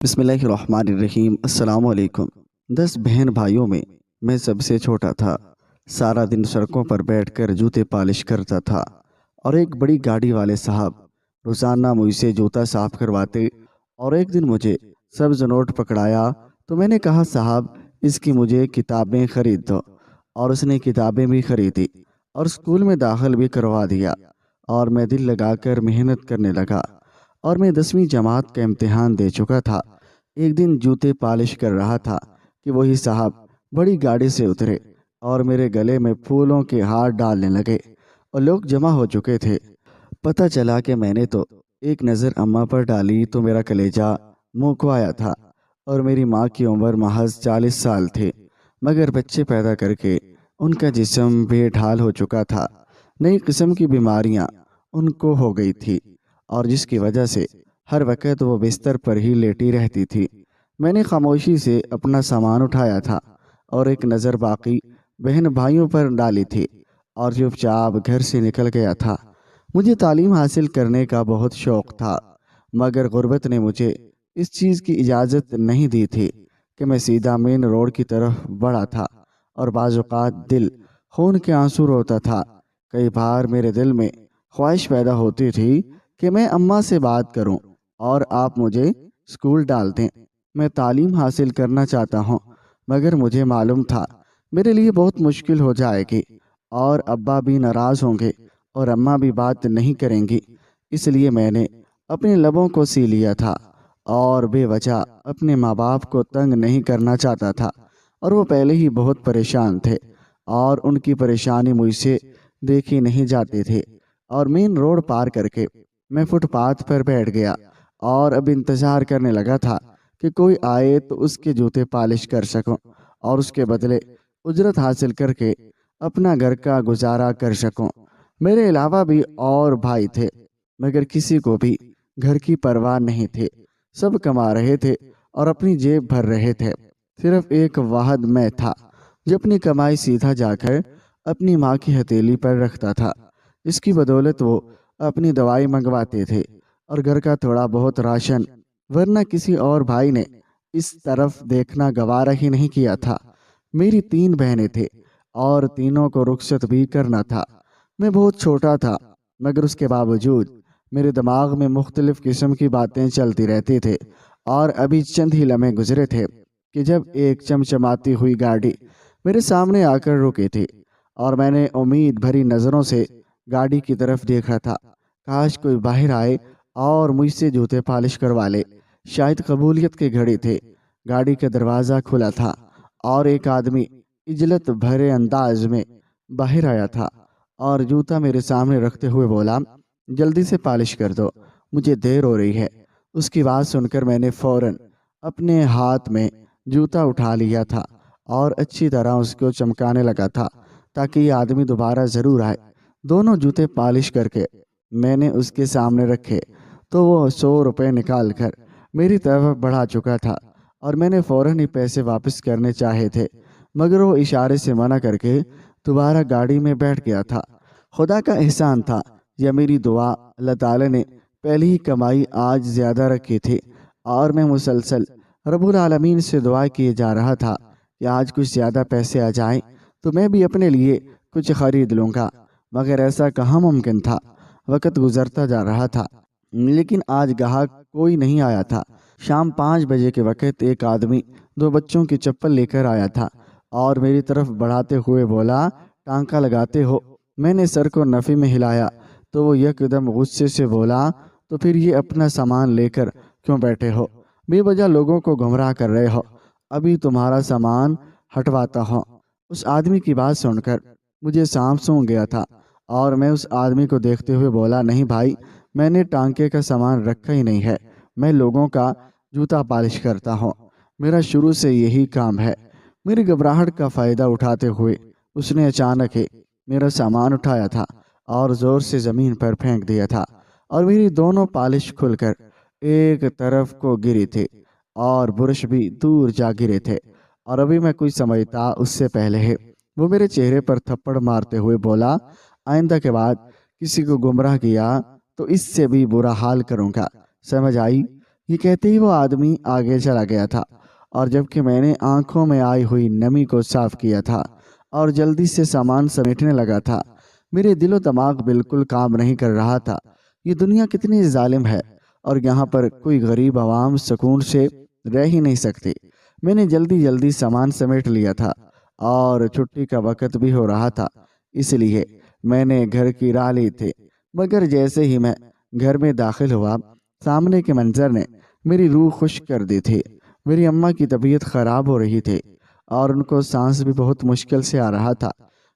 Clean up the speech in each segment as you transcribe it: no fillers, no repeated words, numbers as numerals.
بسم اللہ الرحمن الرحیم۔ السلام علیکم۔ 10 بہن بھائیوں میں سب سے چھوٹا تھا۔ سارا دن سڑکوں پر بیٹھ کر جوتے پالش کرتا تھا اور ایک بڑی گاڑی والے صاحب روزانہ مجھ سے جوتا صاف کرواتے۔ اور ایک دن مجھے سبز نوٹ پکڑایا تو میں نے کہا صاحب اس کی مجھے کتابیں خرید دو، اور اس نے کتابیں بھی خریدی اور اسکول میں داخل بھی کروا دیا، اور میں دل لگا کر محنت کرنے لگا اور میں 10ویں جماعت کا امتحان دے چکا تھا۔ ایک دن جوتے پالش کر رہا تھا کہ وہی صاحب بڑی گاڑی سے اترے اور میرے گلے میں پھولوں کے ہار ڈالنے لگے اور لوگ جمع ہو چکے تھے۔ پتہ چلا کہ میں نے تو ایک نظر اماں پر ڈالی تو میرا کلیجہ منہ کو آیا تھا، اور میری ماں کی عمر محض 40 سال تھی، مگر بچے پیدا کر کے ان کا جسم بے ڈھال ہو چکا تھا۔ نئی قسم کی بیماریاں ان کو ہو گئی تھی، اور جس کی وجہ سے ہر وقت وہ بستر پر ہی لیٹی رہتی تھی۔ میں نے خاموشی سے اپنا سامان اٹھایا تھا اور ایک نظر باقی بہن بھائیوں پر ڈالی تھی، اور چپ چاپ گھر سے نکل گیا تھا۔ مجھے تعلیم حاصل کرنے کا بہت شوق تھا، مگر غربت نے مجھے اس چیز کی اجازت نہیں دی تھی کہ میں سیدھا مین روڈ کی طرف بڑھا تھا، اور بعض اوقات دل خون کے آنسو روتا تھا۔ کئی بار میرے دل میں خواہش پیدا ہوتی تھی کہ میں اماں سے بات کروں اور آپ مجھے اسکول ڈال دیں۔ میں تعلیم حاصل کرنا چاہتا ہوں، مگر مجھے معلوم تھا میرے لیے بہت مشکل ہو جائے گی، اور ابا بھی ناراض ہوں گے اور اماں بھی بات نہیں کریں گی۔ اس لیے میں نے اپنے لبوں کو سی لیا تھا، اور بے وجہ اپنے ماں باپ کو تنگ نہیں کرنا چاہتا تھا، اور وہ پہلے ہی بہت پریشان تھے اور ان کی پریشانی مجھ سے دیکھی نہیں جاتی تھی۔ اور مین روڈ پار کر کے میں فٹ پاتھ پر بیٹھ گیا اور اب انتظار کرنے لگا تھا کہ کوئی آئے تو اس کے جوتے پالش کر سکوں اور اس کے بدلے اجرت حاصل کر کے اپنا گھر کا گزارا کر سکوں۔ میرے علاوہ بھی اور بھائی تھے، مگر کسی کو بھی گھر کی پرواہ نہیں تھی۔ سب کما رہے تھے اور اپنی جیب بھر رہے تھے۔ صرف ایک واحد میں تھا جو اپنی کمائی سیدھا جا کر اپنی ماں کی ہتھیلی پر رکھتا تھا۔ اس کی بدولت وہ اپنی دوائی منگواتے تھے اور گھر کا تھوڑا بہت راشن، ورنہ کسی اور بھائی نے اس طرف دیکھنا گوارا ہی نہیں کیا تھا۔ میری 3 بہنیں تھے اور تینوں کو رخصت بھی کرنا تھا۔ میں بہت چھوٹا تھا، مگر اس کے باوجود میرے دماغ میں مختلف قسم کی باتیں چلتی رہتی تھے، اور ابھی چند ہی لمحے گزرے تھے کہ جب ایک چمچماتی ہوئی گاڑی میرے سامنے آ کر رکی تھی، اور میں نے امید بھری نظروں سے گاڑی کی طرف دیکھا تھا۔ کاش کوئی باہر آئے اور مجھ سے جوتے پالش کروا لے۔ شاید قبولیت کی گھڑی تھی۔ گاڑی کا دروازہ کھلا تھا اور ایک آدمی عجلت بھرے انداز میں باہر آیا تھا اور جوتا میرے سامنے رکھتے ہوئے بولا، جلدی سے پالش کر دو، مجھے دیر ہو رہی ہے۔ اس کی بات سن کر میں نے فوراً اپنے ہاتھ میں جوتا اٹھا لیا تھا اور اچھی طرح اس کو چمکانے لگا تھا تاکہ یہ آدمی دوبارہ ضرور آئے۔ دونوں جوتے پالش کر کے میں نے اس کے سامنے رکھے تو وہ 100 روپے نکال کر میری طرف بڑھا چکا تھا، اور میں نے فوراً ہی پیسے واپس کرنے چاہے تھے، مگر وہ اشارے سے منع کر کے دوبارہ گاڑی میں بیٹھ گیا تھا۔ خدا کا احسان تھا یا میری دعا، اللہ تعالی نے پہلی ہی کمائی آج زیادہ رکھی تھی، اور میں مسلسل رب العالمین سے دعا کیے جا رہا تھا کہ آج کچھ زیادہ پیسے آ جائیں تو میں بھی اپنے لیے کچھ خرید لوں گا، مگر ایسا کہاں ممکن تھا۔ وقت گزرتا جا رہا تھا، لیکن آج گاہک کوئی نہیں آیا تھا۔ شام 5 بجے کے وقت ایک آدمی 2 بچوں کی چپل لے کر آیا تھا اور میری طرف بڑھاتے ہوئے بولا، ٹانکا لگاتے ہو؟ میں نے سر کو نفی میں ہلایا تو وہ یکدم غصے سے بولا، تو پھر یہ اپنا سامان لے کر کیوں بیٹھے ہو؟ بے وجہ لوگوں کو گمراہ کر رہے ہو، ابھی تمہارا سامان ہٹواتا ہوں۔ اس آدمی کی بات سن کر مجھے سانپ سونگھ گیا تھا، اور میں اس آدمی کو دیکھتے ہوئے بولا، نہیں بھائی، میں نے ٹانکے کا سامان رکھا ہی نہیں ہے، میں لوگوں کا جوتا پالش کرتا ہوں، میرا شروع سے یہی کام ہے۔ میری گھبراہٹ کا فائدہ اٹھاتے ہوئے اس نے اچانک ہی میرا سامان اٹھایا تھا اور زور سے زمین پر پھینک دیا تھا، اور میری دونوں پالش کھل کر ایک طرف کو گری تھی اور برش بھی دور جا گرے تھے۔ اور ابھی میں کچھ سمجھتا اس سے پہلے ہی وہ میرے چہرے پر تھپڑ مارتے ہوئے بولا، آئندہ کے بعد کسی کو گمراہ کیا تو اس سے بھی برا حال کروں گا، سمجھ آئی؟ یہ کہتے ہی وہ آدمی آگے چلا گیا تھا، اور جبکہ میں نے آنکھوں میں آئی ہوئی نمی کو صاف کیا تھا اور جلدی سے سامان سمیٹنے لگا تھا، میرے دل و دماغ بالکل کام نہیں کر رہا تھا۔ یہ دنیا کتنی ظالم ہے، اور یہاں پر کوئی غریب عوام سکون سے رہ ہی نہیں سکتی۔ میں نے جلدی جلدی سامان سمیٹ لیا تھا، اور چھٹی کا وقت بھی ہو رہا تھا، اس لیے میں نے گھر کی راہ لی تھی۔ مگر جیسے ہی میں گھر میں داخل ہوا، سامنے کے منظر نے میری روح خوش کر دی تھی۔ میری اماں کی طبیعت خراب ہو رہی تھی، اور ان کو سانس بھی بہت مشکل سے آ رہا تھا۔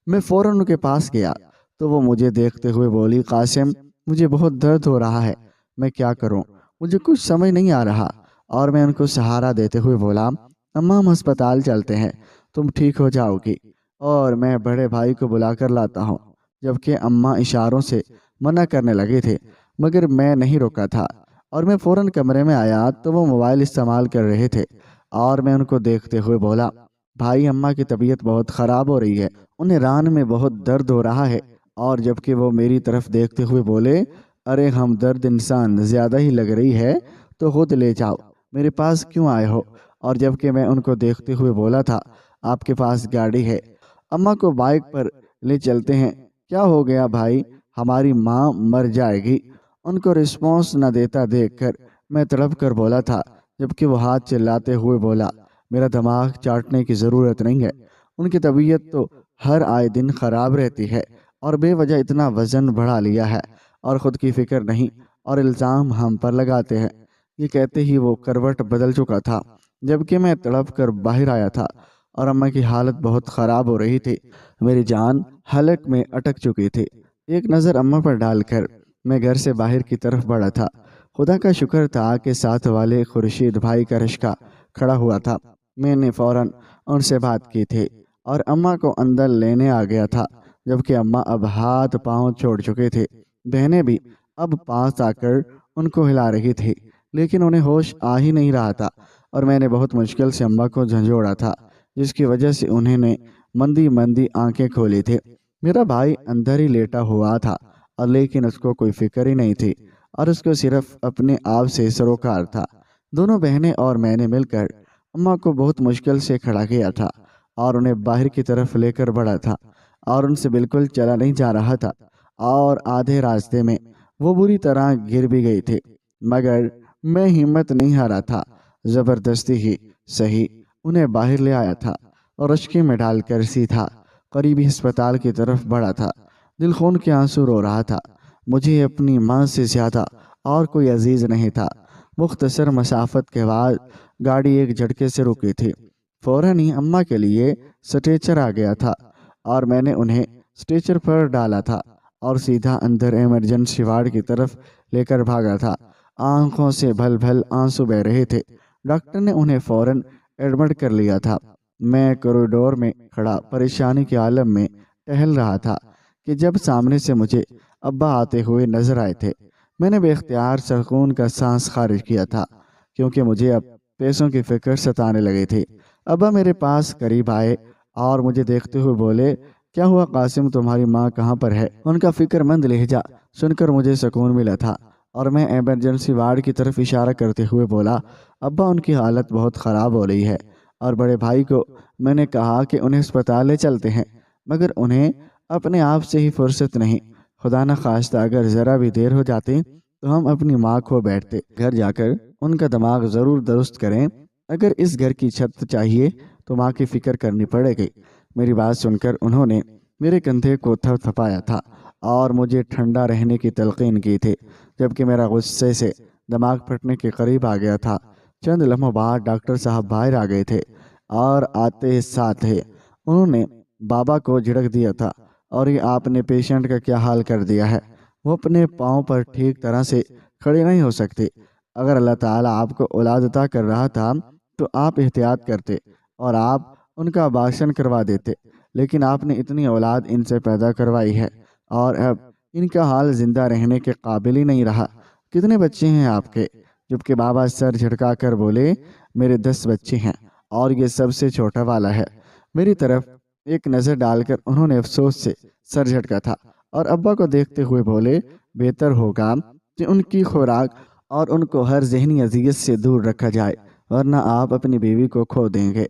میں فوراً ان کے پاس گیا تو وہ مجھے دیکھتے ہوئے بولی، قاسم، مجھے بہت درد ہو رہا ہے، میں کیا کروں؟ مجھے کچھ سمجھ نہیں آ رہا، اور میں ان کو سہارا دیتے ہوئے بولا، اماں ہم ہسپتال چلتے ہیں، تم ٹھیک ہو جاؤ گی، اور میں بڑے بھائی کو بلا کر لاتا ہوں۔ جبکہ اماں اشاروں سے منع کرنے لگے تھے، مگر میں نہیں روکا تھا، اور میں فوراً کمرے میں آیا تو وہ موبائل استعمال کر رہے تھے، اور میں ان کو دیکھتے ہوئے بولا، بھائی، اماں کی طبیعت بہت خراب ہو رہی ہے، انہیں ران میں بہت درد ہو رہا ہے۔ اور جبکہ وہ میری طرف دیکھتے ہوئے بولے، ارے ہمدرد انسان زیادہ ہی لگ رہی ہے تو خود لے جاؤ، میرے پاس کیوں آئے ہو؟ اور جبکہ میں ان کو دیکھتے ہوئے بولا تھا، آپ کے پاس گاڑی ہے، اماں کو بائک پر لے چلتے ہیں۔ کیا ہو گیا بھائی؟ ہماری ماں مر جائے گی۔ ان کو رسپانس نہ دیتا دیکھ کر میں تڑپ کر بولا تھا، جبکہ وہ ہاتھ چلاتے ہوئے بولا، میرا دماغ چاٹنے کی ضرورت نہیں ہے، ان کی طبیعت تو ہر آئے دن خراب رہتی ہے، اور بے وجہ اتنا وزن بڑھا لیا ہے، اور خود کی فکر نہیں، اور الزام ہم پر لگاتے ہیں۔ یہ کہتے ہی وہ کروٹ بدل چکا تھا، جبکہ میں تڑپ کر باہر آیا تھا، اور اماں کی حالت بہت خراب ہو رہی تھی، میری جان حلق میں اٹک چکی تھی۔ ایک نظر اماں پر ڈال کر میں گھر سے باہر کی طرف بڑھا تھا۔ خدا کا شکر تھا کہ ساتھ والے خورشید بھائی کا رشکہ کھڑا ہوا تھا۔ میں نے فوراً ان سے بات کی تھی، اور اماں کو اندر لینے آ گیا تھا، جبکہ اماں اب ہاتھ پاؤں چھوڑ چکے تھے۔ بہنیں بھی اب پاس آ کر ان کو ہلا رہی تھی، لیکن انہیں ہوش آ ہی نہیں رہا تھا، اور میں نے بہت مشکل سے اماں کو جھنجھوڑا تھا، جس کی وجہ سے انہیں نے مندی مندی آنکھیں کھولی تھی۔ میرا بھائی اندر ہی لیٹا ہوا تھا، اور لیکن اس کو کوئی فکر ہی نہیں تھی، اور اس کو صرف اپنے آپ سے سروکار تھا۔ دونوں بہنیں اور میں نے مل کر اماں کو بہت مشکل سے کھڑا کیا تھا، اور انہیں باہر کی طرف لے کر بڑھا تھا، اور ان سے بالکل چلا نہیں جا رہا تھا، اور آدھے راستے میں وہ بری طرح گر بھی گئی تھی، مگر میں ہمت نہیں ہارا تھا، زبردستی ہی صحیح انہیں باہر لے آیا تھا، اور رشکے میں ڈال کر سیدھا قریبی ہسپتال کی طرف بڑھا تھا۔ دل خون کے آنسو رو رہا تھا، مجھے اپنی ماں سے زیادہ اور کوئی عزیز نہیں تھا۔ مختصر مسافت کے بعد گاڑی ایک جھٹکے سے رکی تھی، فوراً ہی اماں کے لیے سٹریچر آ گیا تھا، اور میں نے انہیں سٹریچر پر ڈالا تھا، اور سیدھا اندر ایمرجنسی وارڈ کی طرف لے کر بھاگا تھا۔ آنکھوں سے بھل بھل آنسو بہ رہے تھے۔ ڈاکٹر نے انہیں فوراً ایڈمٹ کر لیا تھا۔ میں کوریڈور میں کھڑا پریشانی کے عالم میں ٹہل رہا تھا کہ جب سامنے سے مجھے ابا آتے ہوئے نظر آئے تھے۔ میں نے بے اختیار سکون کا سانس خارج کیا تھا، کیونکہ مجھے اب پیسوں کی فکر ستانے لگی تھی۔ ابا میرے پاس قریب آئے اور مجھے دیکھتے ہوئے بولے، کیا ہوا قاسم، تمہاری ماں کہاں پر ہے؟ ان کا فکر مند لہجہ سن کر مجھے سکون ملا تھا، اور میں ایمرجنسی وارڈ کی طرف اشارہ کرتے ہوئے بولا، ابا ان کی حالت بہت خراب ہو رہی ہے، اور بڑے بھائی کو میں نے کہا کہ انہیں ہسپتال لے چلتے ہیں، مگر انہیں اپنے آپ سے ہی فرصت نہیں۔ خدا نہ خواستہ اگر ذرا بھی دیر ہو جاتی تو ہم اپنی ماں کھو بیٹھتے۔ گھر جا کر ان کا دماغ ضرور درست کریں، اگر اس گھر کی چھت چاہیے تو ماں کی فکر کرنی پڑے گی۔ میری بات سن کر انہوں نے میرے کندھے کو تھپ تھپایا تھا، اور مجھے ٹھنڈا رہنے کی تلقین کی تھی، جبکہ میرا غصے سے دماغ پھٹنے کے قریب آ گیا تھا۔ چند لمحوں بعد ڈاکٹر صاحب باہر آ گئے تھے، اور آتے ساتھ ہی انہوں نے بابا کو جھڑک دیا تھا، اور یہ آپ نے پیشنٹ کا کیا حال کر دیا ہے، وہ اپنے پاؤں پر ٹھیک طرح سے کھڑے نہیں ہو سکتے۔ اگر اللہ تعالیٰ آپ کو اولاد عطا کر رہا تھا تو آپ احتیاط کرتے، اور آپ ان کا ابارشن کروا دیتے، لیکن آپ نے اتنی اولاد ان سے پیدا کروائی ہے، اور اب ان کا حال زندہ رہنے کے قابل ہی نہیں رہا۔ کتنے بچے ہیں آپ کے؟ جبکہ بابا سر جھٹکا کر بولے، میرے 10 بچے ہیں، اور یہ سب سے چھوٹا والا ہے۔ میری طرف ایک نظر ڈال کر انہوں نے افسوس سے سر جھٹکا تھا، اور ابا کو دیکھتے ہوئے بولے، بہتر ہوگا کہ ان کی خوراک اور ان کو ہر ذہنی اذیت سے دور رکھا جائے، ورنہ آپ اپنی بیوی کو کھو دیں گے۔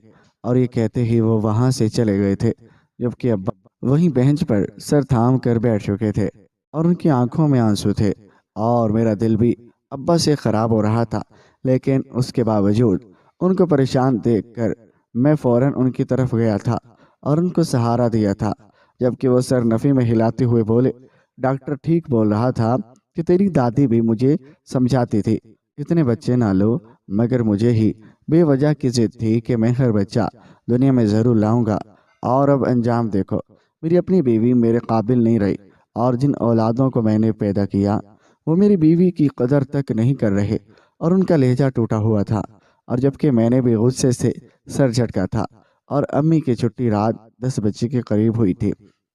اور یہ کہتے ہی وہ وہاں سے چلے گئے تھے، جبکہ ابا وہیں بینچ پر سر تھام کر بیٹھ چکے تھے اور ان کی آنکھوں میں آنسو تھے، اور میرا دل بھی ابا سے خراب ہو رہا تھا۔ لیکن اس کے باوجود ان کو پریشان دیکھ کر میں فوراً ان کی طرف گیا تھا اور ان کو سہارا دیا تھا، جبکہ وہ سر نفی میں ہلاتے ہوئے بولے، ڈاکٹر ٹھیک بول رہا تھا کہ تیری دادی بھی مجھے سمجھاتی تھی، اتنے بچے نہ لو، مگر مجھے ہی بے وجہ کی ضد تھی کہ میں ہر بچہ دنیا میں ضرور لاؤں گا۔ اور اب انجام دیکھو، میری اپنی بیوی میرے قابل نہیں رہی، اور جن اولادوں کو میں نے پیدا کیا وہ میری بیوی کی قدر تک نہیں کر رہے، اور ان کا لہجہ ٹوٹا ہوا تھا، اور جبکہ میں نے بھی غصے سے سر جھٹکا تھا۔ اور امی کی چھٹی رات 10 بجے کے قریب ہوئی تھی،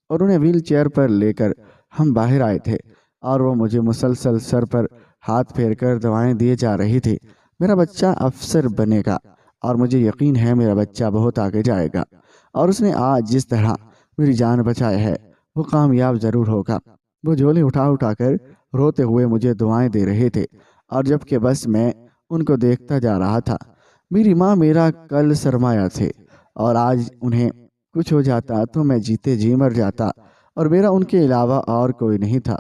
اور انہیں ویل چیئر پر لے کر ہم باہر آئے تھے، اور وہ مجھے مسلسل سر پر ہاتھ پھیر کر دعائیں دیے جا رہی تھی، میرا بچہ افسر بنے گا، اور مجھے یقین ہے میرا بچہ بہت آگے جائے گا، اور اس نے آج جس طرح میری جان بچائی ہے وہ کامیاب ضرور ہوگا۔ وہ جھولی اٹھا اٹھا کر روتے ہوئے مجھے دعائیں دے رہے تھے، اور جبکہ بس میں ان کو دیکھتا جا رہا تھا۔ میری ماں میرا کل سرمایہ تھے، اور آج انہیں کچھ ہو جاتا تو میں جیتے جی مر جاتا، اور میرا ان کے علاوہ اور کوئی نہیں تھا۔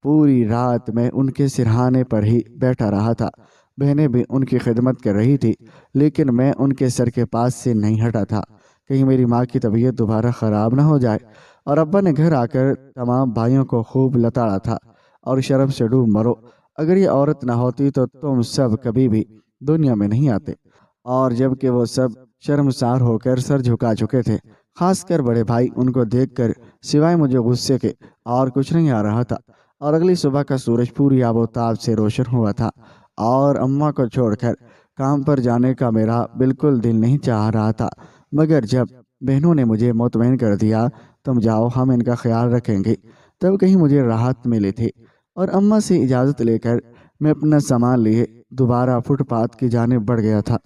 پوری رات میں ان کے سرہانے پر ہی بیٹھا رہا تھا، بہنیں بھی ان کی خدمت کر رہی تھی، لیکن میں ان کے سر کے پاس سے نہیں ہٹا تھا، کہیں میری ماں کی طبیعت دوبارہ خراب نہ ہو جائے۔ اور ابا نے گھر آ کر تمام بھائیوں کو خوب لتاڑا تھا، اور شرم سے ڈوب مرو، اگر یہ عورت نہ ہوتی تو تم سب کبھی بھی دنیا میں نہیں آتے۔ اور جب کہ وہ سب شرمسار ہو کر سر جھکا چکے تھے، خاص کر بڑے بھائی، ان کو دیکھ کر سوائے مجھے غصے کے اور کچھ نہیں آ رہا تھا۔ اور اگلی صبح کا سورج پوری آب و تاب سے روشن ہوا تھا، اور اماں کو چھوڑ کر کام پر جانے کا میرا بالکل دل نہیں چاہ رہا تھا، مگر جب بہنوں نے مجھے مطمئن کر دیا، تم جاؤ، ہم ان کا خیال رکھیں گے، تب کہیں مجھے راحت ملی تھی۔ اور اماں سے اجازت لے کر میں اپنا سامان لیے دوبارہ فٹ پاتھ کی جانب بڑھ گیا تھا،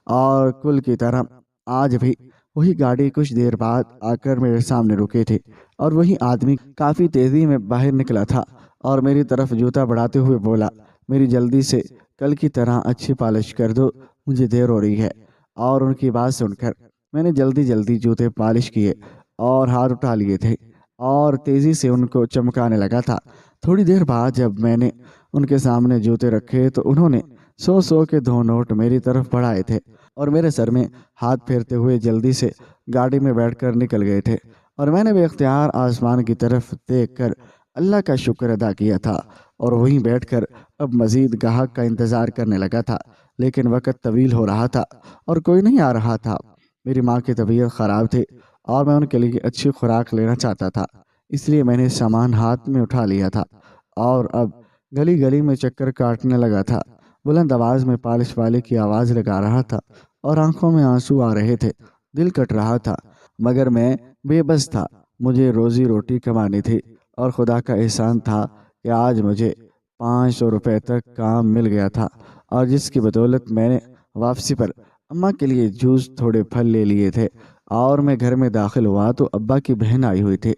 اور کل کی طرح آج بھی وہی گاڑی کچھ دیر بعد آ کر میرے سامنے رکے تھے، اور وہی آدمی کافی تیزی میں باہر نکلا تھا اور میری طرف جوتا بڑھاتے ہوئے بولا، میری جلدی سے کل کی طرح اچھی پالش کر دو، مجھے دیر ہو رہی ہے۔ اور ان کی بات سن کر میں نے جلدی جلدی جوتے پالش کیے اور ہاتھ اٹھا لیے تھے، اور تیزی سے ان کو چمکانے لگا تھا۔ تھوڑی دیر بعد جب میں نے ان کے سامنے جوتے رکھے تو انہوں نے 100 کے 2 نوٹ میری طرف بڑھائے تھے، اور میرے سر میں ہاتھ پھیرتے ہوئے جلدی سے گاڑی میں بیٹھ کر نکل گئے تھے، اور میں نے بے اختیار آسمان کی طرف دیکھ کر اللہ کا شکر ادا کیا تھا، اور وہیں بیٹھ کر اب مزید گاہک کا انتظار کرنے لگا تھا، لیکن وقت طویل ہو رہا تھا اور کوئی نہیں آ رہا تھا۔ میری ماں کی طبیعت خراب تھی، اور میں ان کے لیے اچھی خوراک لینا چاہتا تھا، اس لیے میں نے سامان ہاتھ میں اٹھا لیا تھا، اور اب گلی گلی میں چکر کاٹنے لگا تھا، بلند آواز میں پالش والے کی آواز لگا رہا تھا، اور آنکھوں میں آنسو آ رہے تھے، دل کٹ رہا تھا، مگر میں بے بس تھا، مجھے روزی روٹی کمانی تھی، اور خدا کا احسان تھا کہ آج مجھے 500 روپے تک کام مل گیا تھا، اور جس کی بدولت میں نے واپسی پر اماں کے لیے جوس تھوڑے پھل لے لیے تھے۔ اور میں گھر میں داخل ہوا تو ابا کی بہن آئی ہوئی تھی،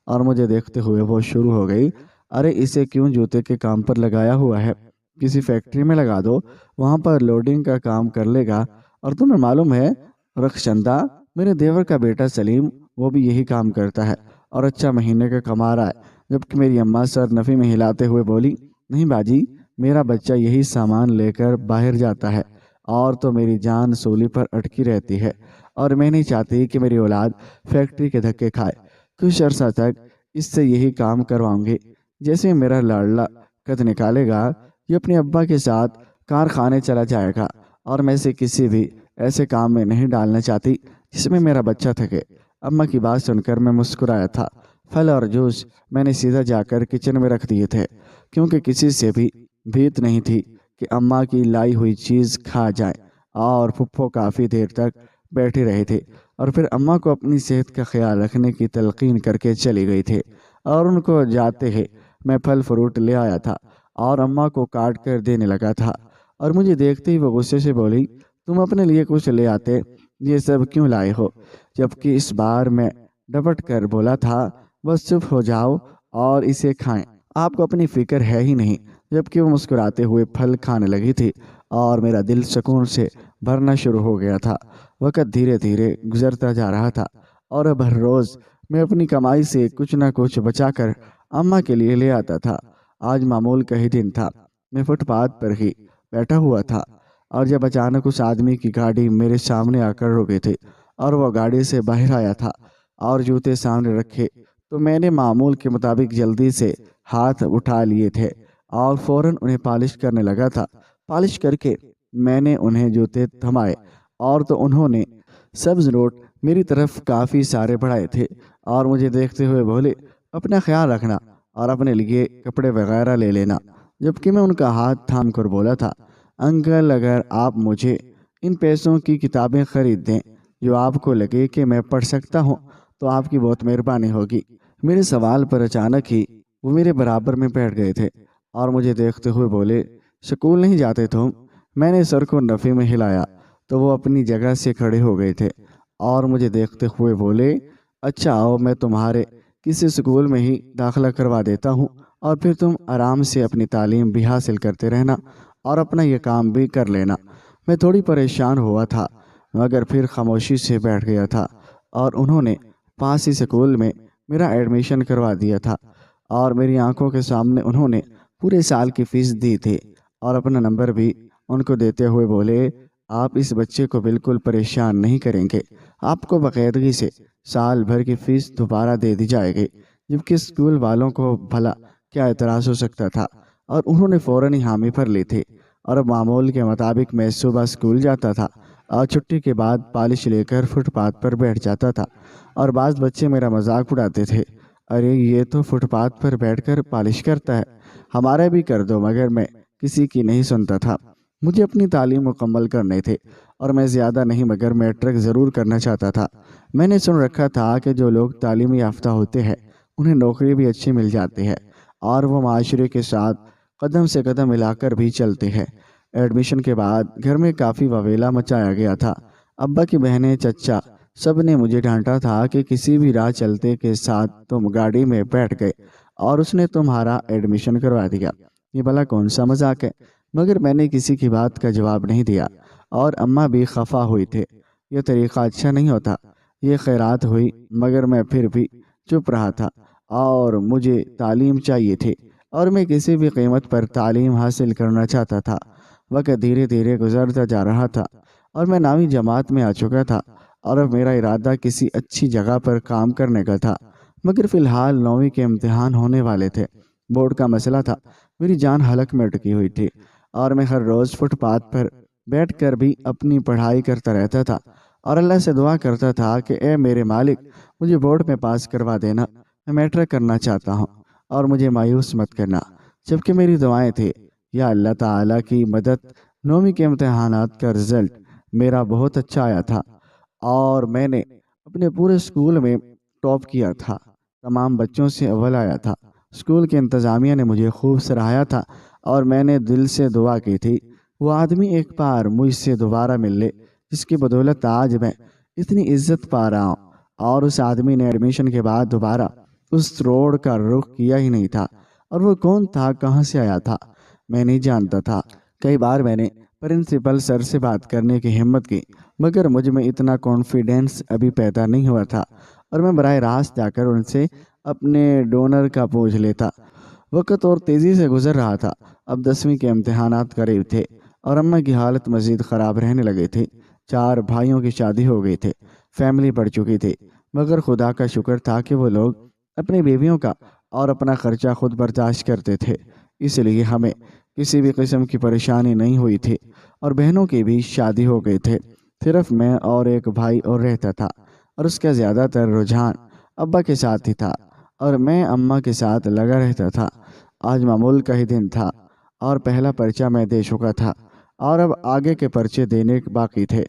اور مجھے دیکھتے ہوئے وہ شروع ہو گئی، ارے اسے کیوں جوتے کے کام پر لگایا ہوا ہے، کسی فیکٹری میں لگا دو، وہاں پر لوڈنگ کا کام کر لے گا۔ اور تمہیں معلوم ہے رخشندہ، میرے دیور کا بیٹا سلیم، وہ بھی یہی کام کرتا ہے، اور اچھا مہینے کا کما رہا ہے۔ جبکہ میری اماں سر نفی میں ہلاتے ہوئے بولی، نہیں باجی، میرا بچہ یہی سامان لے کر باہر جاتا ہے، اور تو میری جان سولی پر اٹکی رہتی ہے، اور میں نہیں چاہتی کہ میری اولاد فیکٹری کے دھکے کھائے۔ کچھ عرصہ تک اس سے یہی کام کرواؤں گی، جیسے میرا لاڈلا قد نکالے گا یہ اپنے ابا کے ساتھ کارخانے چلا جائے گا، اور میں اسے کسی بھی ایسے کام میں نہیں ڈالنا چاہتی جس میں میرا بچہ تھکے۔ اماں کی بات سن کر میں مسکرایا تھا۔ پھل اور جوس میں نے سیدھا جا کر کچن میں رکھ دیے تھے، کیونکہ کسی سے بھی بھیت نہیں تھی کہ اماں کی لائی ہوئی چیز کھا جائے۔ اور پھپھو کافی دیر تک بیٹھی رہی تھی، اور پھر اماں کو اپنی صحت کا خیال رکھنے کی تلقین کر کے چلی گئی تھی، اور ان کو جاتے ہی میں پھل فروٹ لے آیا تھا اور اماں کو کاٹ کر دینے لگا تھا، اور مجھے دیکھتے ہی وہ غصے سے بولی، تم اپنے لیے کچھ لے آتے، یہ سب کیوں لائے ہو؟ جبکہ اس بار میں ڈپٹ کر بولا تھا، بس چپ ہو جاؤ اور اسے کھائیں، آپ کو اپنی فکر ہے ہی نہیں، جبکہ وہ مسکراتے ہوئے پھل کھانے لگی تھی اور میرا دل سکون سے بھرنا شروع ہو گیا تھا۔ وقت دھیرے دھیرے گزرتا جا رہا تھا اور اب ہر روز میں اپنی کمائی سے کچھ نہ کچھ بچا کر اماں کے لیے لے آتا تھا۔ آج معمول کا ہی دن تھا۔ میں فٹ پاتھ پر ہی بیٹھا ہوا تھا اور جب اچانک اس آدمی کی گاڑی میرے سامنے آ کر رک گئی تھی اور وہ گاڑی سے باہر آیا تھا اور جوتے سامنے رکھے تو میں نے معمول کے مطابق جلدی سے ہاتھ اٹھا لیے تھے اور فوراً انہیں پالش کرنے لگا تھا۔ پالش کر کے میں نے انہیں جوتے تھمائے اور تو انہوں نے سبز نوٹ میری طرف کافی سارے بڑھائے تھے اور مجھے دیکھتے ہوئے بولے، اپنا خیال رکھنا اور اپنے لیے کپڑے وغیرہ لے لینا۔ جبکہ میں ان کا ہاتھ تھام کر بولا تھا، انکل اگر آپ مجھے ان پیسوں کی کتابیں خرید دیں جو آپ کو لگے کہ میں پڑھ سکتا ہوں تو آپ کی بہت مہربانی ہوگی۔ میرے سوال پر اچانک ہی وہ میرے برابر میں بیٹھ گئے تھے اور مجھے دیکھتے ہوئے بولے، سکول نہیں جاتے تم؟ میں نے سر کو نفی میں ہلایا تو وہ اپنی جگہ سے کھڑے ہو گئے تھے اور مجھے دیکھتے ہوئے بولے، اچھا آؤ میں تمہارے کسی سکول میں ہی داخلہ کروا دیتا ہوں اور پھر تم آرام سے اپنی تعلیم بھی حاصل کرتے رہنا اور اپنا یہ کام بھی کر لینا۔ میں تھوڑی پریشان ہوا تھا مگر پھر خاموشی سے بیٹھ گیا تھا اور انہوں نے پاس ہی سکول میں میرا ایڈمیشن کروا دیا تھا اور میری آنکھوں کے سامنے انہوں نے پورے سال کی فیس دی تھی اور اپنا نمبر بھی ان کو دیتے ہوئے بولے، آپ اس بچے کو بالکل پریشان نہیں کریں گے، آپ کو باقاعدگی سے سال بھر کی فیس دوبارہ دے دی جائے گی۔ جبکہ اسکول والوں کو بھلا کیا اعتراض ہو سکتا تھا اور انہوں نے فوراً ہی حامی پر لی تھی اور اب معمول کے مطابق میں صبح اسکول جاتا تھا اور چھٹی کے بعد پالش لے کر فٹ پاتھ پر بیٹھ جاتا تھا اور بعض بچے میرا مذاق اڑاتے تھے، ارے یہ تو فٹ پاتھ پر بیٹھ کر پالش کرتا ہے، ہمارا بھی کر دو، مگر میں کسی کی نہیں سنتا تھا۔ مجھے اپنی تعلیم مکمل کرنے تھے اور میں زیادہ نہیں مگر میٹرک ضرور کرنا چاہتا تھا۔ میں نے سن رکھا تھا کہ جو لوگ تعلیم یافتہ ہوتے ہیں انہیں نوکری بھی اچھی مل جاتی ہے اور وہ معاشرے کے ساتھ قدم سے قدم ملا کر بھی چلتے ہیں۔ ایڈمیشن کے بعد گھر میں کافی واویلا مچایا گیا تھا۔ ابا کی بہنیں، چچا سب نے مجھے ڈانٹا تھا کہ کسی بھی راہ چلتے کے ساتھ تم گاڑی میں بیٹھ گئے اور اس نے تمہارا ایڈمیشن کروا دیا، یہ بھلا کون سا مذاق ہے؟ مگر میں نے کسی کی بات کا جواب نہیں دیا اور اماں بھی خفا ہوئی تھے، یہ طریقہ اچھا نہیں ہوتا۔ یہ خیرات ہوئی مگر میں پھر بھی چپ رہا تھا اور مجھے تعلیم چاہیے تھی اور میں کسی بھی قیمت پر تعلیم حاصل کرنا چاہتا تھا۔ وقت دھیرے دھیرے گزرتا جا رہا تھا اور میں 9ویں جماعت میں آ چکا تھا اور اب میرا ارادہ کسی اچھی جگہ پر کام کرنے کا تھا۔ مگر فی الحال 9ویں کے امتحان ہونے والے تھے، بورڈ کا مسئلہ تھا، میری جان حلق میں اٹکی ہوئی تھی اور میں ہر روز فٹ پاتھ پر بیٹھ کر بھی اپنی پڑھائی کرتا رہتا تھا اور اللہ سے دعا کرتا تھا کہ اے میرے مالک، مجھے بورڈ میں پاس کروا دینا، میں میٹرک کرنا چاہتا ہوں اور مجھے مایوس مت کرنا۔ جبکہ میری دعائیں تھیں، یا اللہ تعالیٰ کی مدد، 9ویں کے امتحانات کا رزلٹ میرا بہت اچھا آیا تھا اور میں نے اپنے پورے اسکول میں ٹاپ کیا تھا، تمام بچوں سے اول آیا تھا۔ اسکول کے انتظامیہ نے مجھے خوب سراہا تھا اور میں نے دل سے دعا کی تھی وہ آدمی ایک بار مجھ سے دوبارہ مل لے جس کی بدولت آج میں اتنی عزت پا رہا ہوں۔ اور اس آدمی نے ایڈمیشن کے بعد دوبارہ اس روڈ کا رخ کیا ہی نہیں تھا اور وہ کون تھا، کہاں سے آیا تھا، میں نہیں جانتا تھا۔ کئی بار میں نے پرنسپل سر سے بات کرنے کی ہمت کی مگر مجھ میں اتنا کانفیڈنس ابھی پیدا نہیں ہوا تھا اور میں براہ راست جا کر ان سے اپنے ڈونر کا پوچھ لیتا۔ وقت اور تیزی سے گزر رہا تھا، اب 10ویں کے امتحانات قریب تھے اور اماں کی حالت مزید خراب رہنے لگی تھی۔ 4 بھائیوں کی شادی ہو گئی تھی، فیملی بڑھ چکی تھی، مگر خدا کا شکر تھا کہ وہ لوگ اپنی بیویوں کا اور اپنا خرچہ خود برداشت کرتے تھے، اس لیے ہمیں کسی بھی قسم کی پریشانی نہیں ہوئی تھی اور بہنوں کی بھی شادی ہو گئی تھی۔ صرف میں اور ایک بھائی اور رہتا تھا اور اس کا زیادہ تر رجحان ابا کے ساتھ ہی تھا اور میں اماں کے ساتھ لگا رہتا تھا۔ آج معمول کا ہی دن تھا اور پہلا پرچہ میں دے چکا تھا اور اب آگے کے پرچے دینے باقی تھے۔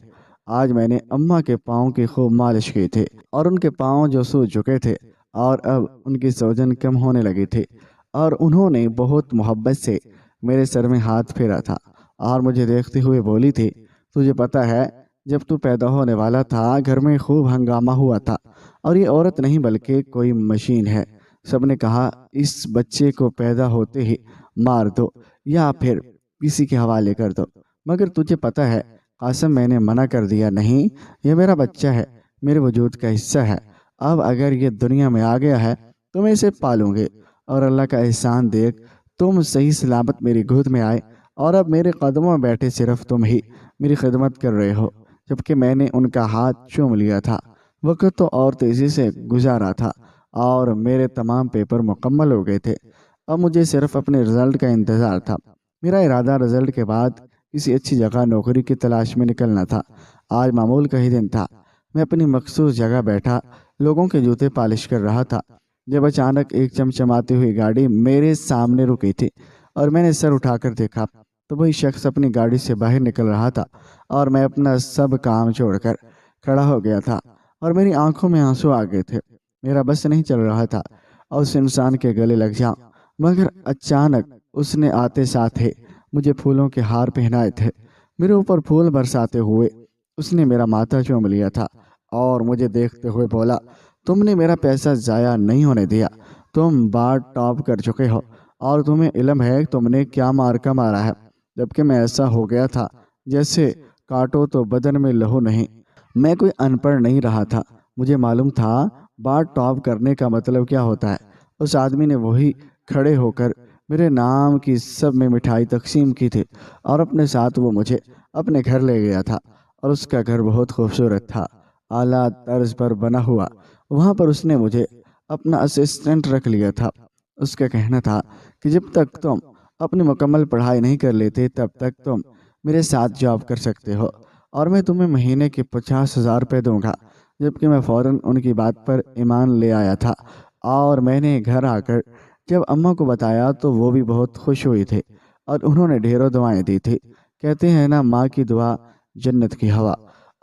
آج میں نے اماں کے پاؤں کی خوب مالش کی تھی اور ان کے پاؤں جو سوج چکے تھے اور اب ان کی سوجن کم ہونے لگی تھی اور انہوں نے بہت محبت سے میرے سر میں ہاتھ پھیرا تھا اور مجھے دیکھتے ہوئے بولی تھی، تجھے پتہ ہے جب تو پیدا ہونے والا تھا گھر میں خوب ہنگامہ ہوا تھا اور یہ عورت نہیں بلکہ کوئی مشین ہے۔ سب نے کہا اس بچے کو پیدا ہوتے ہی مار دو، یا پھر کسی کے حوالے کر دو، مگر تجھے پتہ ہے قاسم میں نے منع کر دیا، نہیں، یہ میرا بچہ ہے، میرے وجود کا حصہ ہے، اب اگر یہ دنیا میں آ گیا ہے تو میں اسے پالوں گے، اور اللہ کا احسان دیکھ تم صحیح سلامت میری گود میں آئے، اور اب میرے قدموں میں بیٹھے صرف تم ہی میری خدمت کر رہے ہو، جبکہ میں نے ان کا ہاتھ چوم لیا تھا۔ وقت تو اور تیزی سے گزارا تھا اور میرے تمام پیپر مکمل ہو گئے تھے، اب مجھے صرف اپنے رزلٹ کا انتظار تھا۔ میرا ارادہ رزلٹ کے بعد کسی اچھی جگہ نوکری کی تلاش میں نکلنا تھا۔ آج معمول کا ہی دن تھا، میں اپنی مخصوص جگہ بیٹھا لوگوں کے جوتے پالش کر رہا تھا، جب اچانک ایک چمچماتی ہوئی گاڑی میرے سامنے رکی تھی، اور میں نے سر اٹھا کر دیکھا تو وہی شخص اپنی گاڑی سے باہر نکل رہا تھا، اور میں اپنا سب کام چھوڑ کر کھڑا ہو گیا تھا، اور میری آنکھوں میں آنسو آ گئے تھے۔ میرا بس نہیں چل رہا تھا اور اس انسان کے گلے لگ جاؤں، مگر اچانک اس نے آتے ساتھ ہی مجھے پھولوں کے ہار پہنائے تھے۔ میرے اوپر پھول برساتے ہوئے اس نے میرا ماتھا چوم لیا تھا اور مجھے دیکھتے ہوئے بولا، تم نے میرا پیسہ ضائع نہیں ہونے دیا، تم بار ٹاپ کر چکے ہو، اور تمہیں علم ہے تم نے کیا مارکا مارا ہے۔ جبکہ میں ایسا ہو گیا تھا جیسے کاٹو تو بدن میں لہو نہیں۔ میں کوئی ان پڑھ نہیں رہا تھا، مجھے معلوم تھا بار ٹاپ کرنے کا مطلب کیا ہوتا ہے۔ اس آدمی نے وہی کھڑے ہو کر میرے نام کی سب میں مٹھائی تقسیم کی تھی، اور اپنے ساتھ وہ مجھے اپنے گھر لے گیا تھا، اور اس کا گھر بہت خوبصورت تھا، اعلیٰ طرز پر بنا ہوا۔ وہاں پر اس نے مجھے اپنا اسسٹنٹ رکھ لیا تھا۔ اس کا کہنا تھا کہ جب تک تم اپنی مکمل پڑھائی نہیں کر لیتے تب تک تم میرے ساتھ جاب کر سکتے ہو، اور میں تمہیں مہینے کے 50,000 روپے دوں گا۔ جبکہ میں فوراً ان کی بات پر ایمان لے آیا تھا، اور میں نے گھر آ کر جب اماں کو بتایا تو وہ بھی بہت خوش ہوئی تھی، اور انہوں نے ڈھیروں دعائیں دی تھی۔ کہتے ہیں نا، ماں کی دعا جنت کی ہوا،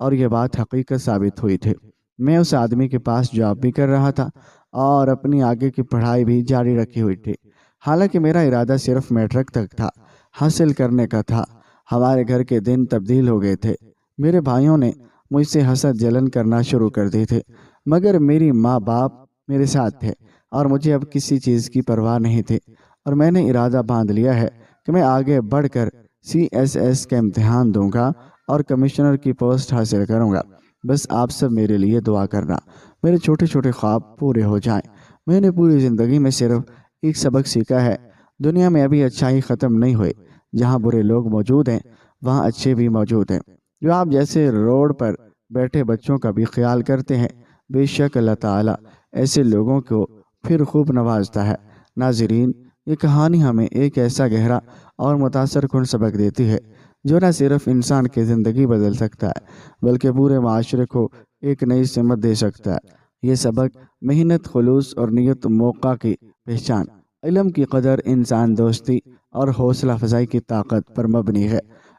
اور یہ بات حقیقت ثابت ہوئی تھی۔ میں اس آدمی کے پاس جاب بھی کر رہا تھا اور اپنی آگے کی پڑھائی بھی جاری رکھی ہوئی تھی، حالانکہ میرا ارادہ صرف میٹرک تک تھا حاصل کرنے کا تھا۔ ہمارے گھر کے دن تبدیل ہو گئے تھے، میرے بھائیوں نے مجھ سے حسد جلن کرنا شروع کر دی تھے، مگر میری ماں باپ میرے ساتھ تھے، اور مجھے اب کسی چیز کی پرواہ نہیں تھی، اور میں نے ارادہ باندھ لیا ہے کہ میں آگے بڑھ کر CSS کا امتحان دوں گا اور کمشنر کی پوسٹ حاصل کروں گا۔ بس آپ سب میرے لیے دعا کرنا، میرے چھوٹے چھوٹے خواب پورے ہو جائیں۔ میں نے پوری زندگی میں صرف ایک سبق سیکھا ہے، دنیا میں ابھی اچھائی ختم نہیں ہوئی، جہاں برے لوگ موجود ہیں وہاں اچھے بھی موجود ہیں، جو آپ جیسے روڈ پر بیٹھے بچوں کا بھی خیال کرتے ہیں۔ بے شک اللہ تعالیٰ ایسے لوگوں کو پھر خوب نوازتا ہے۔ ناظرین، یہ کہانی ہمیں ایک ایسا گہرا اور متاثر کن سبق دیتی ہے جو نہ صرف انسان کی زندگی بدل سکتا ہے بلکہ پورے معاشرے کو ایک نئی سمت دے سکتا ہے۔ یہ سبق محنت، خلوص اور نیت، موقع کی پہچان، علم کی قدر، انسان دوستی اور حوصلہ افزائی کی طاقت پر مبنی ہے۔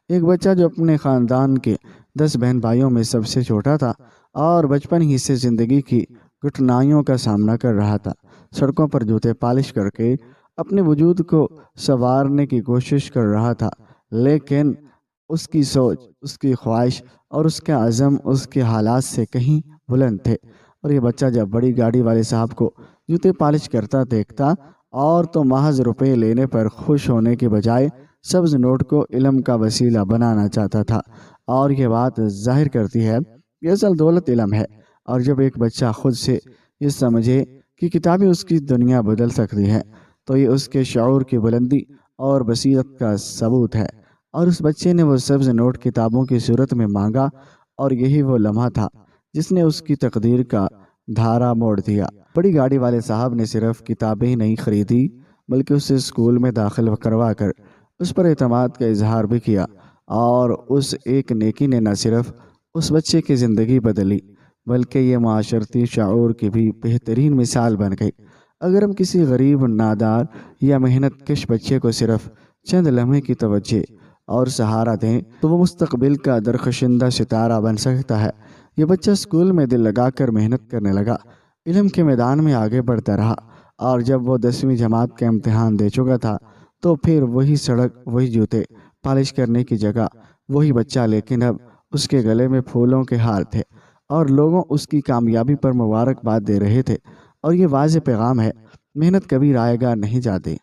ایک بچہ جو اپنے خاندان کے 10 بہن بھائیوں میں سب سے چھوٹا تھا اور بچپن ہی سے زندگی کی کٹھنائیوں کا سامنا کر رہا تھا، سڑکوں پر جوتے پالش کر کے اپنے وجود کو سنوارنے کی کوشش کر رہا تھا، لیکن اس کی سوچ، اس کی خواہش اور اس کا عزم اس کے حالات سے کہیں بلند تھے۔ اور یہ بچہ جب بڑی گاڑی والے صاحب کو جوتے پالش کرتا دیکھتا اور تو محض روپے لینے پر خوش ہونے کے بجائے سبز نوٹ کو علم کا وسیلہ بنانا چاہتا تھا۔ اور یہ بات ظاہر کرتی ہے کہ اصل دولت علم ہے، اور جب ایک بچہ خود سے یہ سمجھے کہ کتابیں اس کی دنیا بدل سکتی ہیں تو یہ اس کے شعور کی بلندی اور بصیرت کا ثبوت ہے۔ اور اس بچے نے وہ سبز نوٹ کتابوں کی صورت میں مانگا، اور یہی وہ لمحہ تھا جس نے اس کی تقدیر کا دھارا موڑ دیا۔ بڑی گاڑی والے صاحب نے صرف کتابیں ہی نہیں خریدی بلکہ اسے اسکول میں داخل کروا کر اس پر اعتماد کا اظہار بھی کیا، اور اس ایک نیکی نے نہ صرف اس بچے کی زندگی بدلی بلکہ یہ معاشرتی شعور کی بھی بہترین مثال بن گئی۔ اگر ہم کسی غریب، نادار یا محنت کش بچے کو صرف چند لمحے کی توجہ اور سہارا دیں تو وہ مستقبل کا درخشندہ ستارہ بن سکتا ہے۔ یہ بچہ اسکول میں دل لگا کر محنت کرنے لگا، علم کے میدان میں آگے بڑھتا رہا، اور جب وہ 10ویں جماعت کا امتحان دے چکا تھا تو پھر وہی سڑک، وہی جوتے پالش کرنے کی جگہ وہی بچہ، لیکن اب اس کے گلے میں پھولوں کے ہار تھے، اور لوگوں اس کی کامیابی پر مبارکباد دے رہے تھے۔ اور یہ واضح پیغام ہے، محنت کبھی رائے گاہ نہیں جاتی،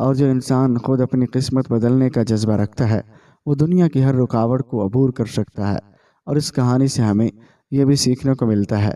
اور جو انسان خود اپنی قسمت بدلنے کا جذبہ رکھتا ہے وہ دنیا کی ہر رکاوٹ کو عبور کر سکتا ہے۔ اور اس کہانی سے ہمیں یہ بھی سیکھنے کو ملتا ہے،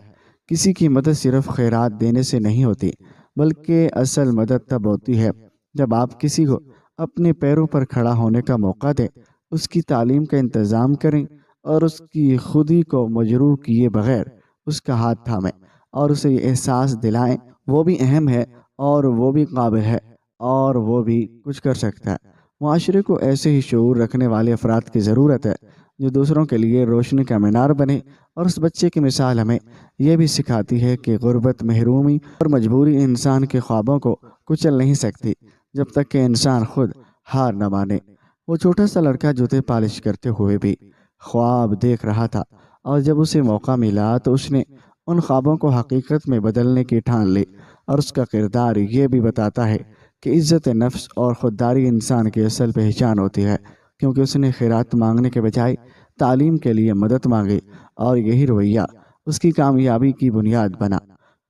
کسی کی مدد صرف خیرات دینے سے نہیں ہوتی، بلکہ اصل مدد تب ہوتی ہے جب آپ کسی کو اپنے پیروں پر کھڑا ہونے کا موقع دیں، اس کی تعلیم کا انتظام کریں اور اس کی خودی کو مجروح کیے بغیر اس کا ہاتھ تھامیں اور اسے یہ احساس دلائیں وہ بھی اہم ہے اور وہ بھی قابل ہے اور وہ بھی کچھ کر سکتا ہے۔ معاشرے کو ایسے ہی شعور رکھنے والے افراد کی ضرورت ہے جو دوسروں کے لیے روشنی کا مینار بنے، اور اس بچے کی مثال ہمیں یہ بھی سکھاتی ہے کہ غربت، محرومی اور مجبوری انسان کے خوابوں کو کچل نہیں سکتی جب تک کہ انسان خود ہار نہ مانے۔ وہ چھوٹا سا لڑکا جوتے پالش کرتے ہوئے بھی خواب دیکھ رہا تھا، اور جب اسے موقع ملا تو اس نے ان خوابوں کو حقیقت میں بدلنے کی ٹھان لی۔ اور اس کا کردار یہ بھی بتاتا ہے کہ عزت نفس اور خودداری انسان کی اصل پہچان ہوتی ہے، کیونکہ اس نے خیرات مانگنے کے بجائے تعلیم کے لیے مدد مانگی، اور یہی رویہ اس کی کامیابی کی بنیاد بنا۔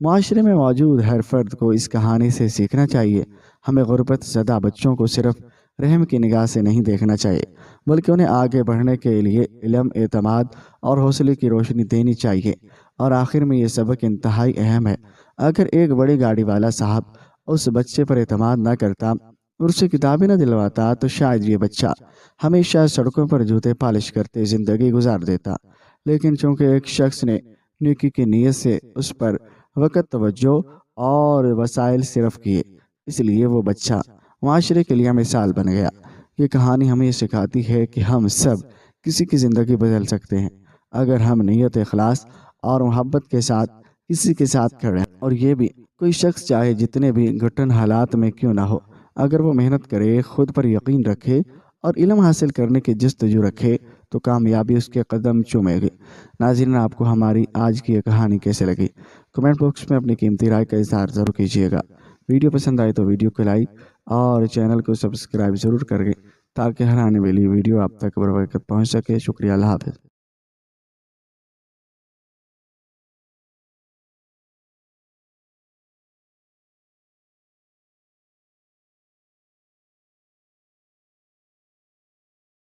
معاشرے میں موجود ہر فرد کو اس کہانی سے سیکھنا چاہیے۔ ہمیں غربت زدہ بچوں کو صرف رحم کی نگاہ سے نہیں دیکھنا چاہیے، بلکہ انہیں آگے بڑھنے کے لیے علم، اعتماد اور حوصلے کی روشنی دینی چاہیے۔ اور آخر میں یہ سبق انتہائی اہم ہے، اگر ایک بڑی گاڑی والا صاحب اس بچے پر اعتماد نہ کرتا اور اسے کتابیں نہ دلواتا تو شاید یہ بچہ ہمیشہ سڑکوں پر جوتے پالش کرتے زندگی گزار دیتا۔ لیکن چونکہ ایک شخص نے نیکی کی نیت سے اس پر وقت، توجہ اور وسائل صرف کیے، اس لیے وہ بچہ معاشرے کے لیے مثال بن گیا۔ یہ کہانی ہمیں یہ سکھاتی ہے کہ ہم سب کسی کی زندگی بدل سکتے ہیں اگر ہم نیت، اخلاص اور محبت کے ساتھ کسی کے ساتھ کھڑے ہیں۔ اور یہ بھی کوئی شخص چاہے جتنے بھی گھٹن حالات میں کیوں نہ ہو، اگر وہ محنت کرے، خود پر یقین رکھے اور علم حاصل کرنے کی جستجو رکھے تو کامیابی اس کے قدم چومے گی۔ ناظرین، آپ کو ہماری آج کی یہ کہانی کیسے لگی؟ کمنٹ باکس میں اپنی قیمتی رائے کا اظہار ضرور کیجیے گا۔ ویڈیو پسند آئے تو ویڈیو کو لائک اور چینل کو سبسکرائب ضرور کریں تاکہ ہر آنے والی ویڈیو آپ تک بروقت پہنچ سکے۔ شکریہ، اللہ حافظ۔